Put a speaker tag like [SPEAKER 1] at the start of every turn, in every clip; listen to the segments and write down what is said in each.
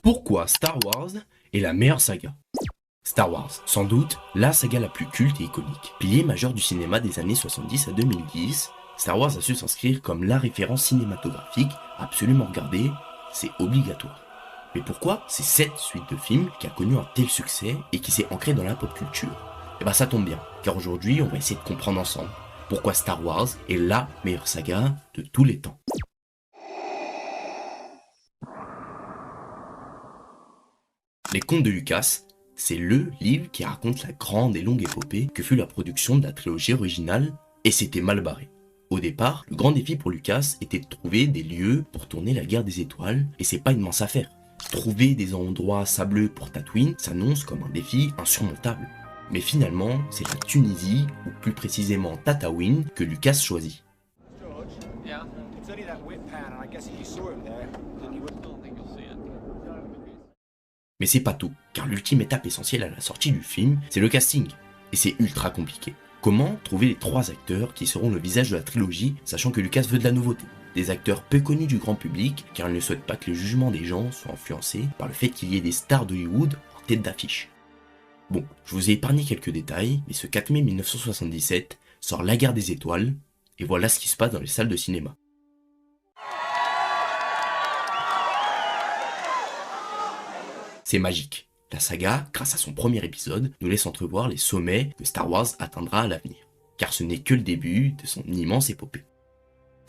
[SPEAKER 1] Pourquoi Star Wars est la meilleure saga? Star Wars, sans doute la saga la plus culte et iconique. Pilier majeur du cinéma des années 70 à 2010, Star Wars a su s'inscrire comme la référence cinématographique absolument regardée, c'est obligatoire. Mais pourquoi c'est cette suite de films qui a connu un tel succès et qui s'est ancrée dans la pop culture? Et bah ça tombe bien, car aujourd'hui on va essayer de comprendre ensemble pourquoi Star Wars est la meilleure saga de tous les temps. Les Contes de Lucas, c'est le livre qui raconte la grande et longue épopée que fut la production de la trilogie originale, et c'était mal barré. Au départ, le grand défi pour Lucas était de trouver des lieux pour tourner la guerre des étoiles, et c'est pas une mince affaire. Trouver des endroits sableux pour Tatooine s'annonce comme un défi insurmontable. Mais finalement, c'est la Tunisie, ou plus précisément Tatooine, que Lucas choisit.
[SPEAKER 2] George? Yeah? It's only that whip pan, and I guess if you saw him there, then you wouldn't think you'll see it.
[SPEAKER 1] Mais c'est pas tout, car l'ultime étape essentielle à la sortie du film, c'est le casting. Et c'est ultra compliqué. Comment trouver les 3 acteurs qui seront le visage de la trilogie, sachant que Lucas veut de la nouveauté? Des acteurs peu connus du grand public, car il ne souhaite pas que le jugement des gens soit influencé par le fait qu'il y ait des stars d'Hollywood en tête d'affiche. Bon, je vous ai épargné quelques détails, mais ce 4 mai 1977 sort La Guerre des Étoiles, et voilà ce qui se passe dans les salles de cinéma. C'est magique. La saga, grâce à son premier épisode, nous laisse entrevoir les sommets que Star Wars atteindra à l'avenir. Car ce n'est que le début de son immense épopée.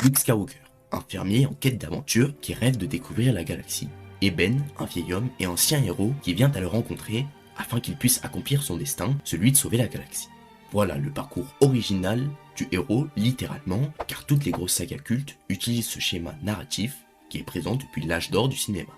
[SPEAKER 1] Luke Skywalker, un fermier en quête d'aventure qui rêve de découvrir la galaxie. Et Ben, un vieil homme et ancien héros qui vient à le rencontrer afin qu'il puisse accomplir son destin, celui de sauver la galaxie. Voilà le parcours original du héros, littéralement, car toutes les grosses sagas cultes utilisent ce schéma narratif qui est présent depuis l'âge d'or du cinéma.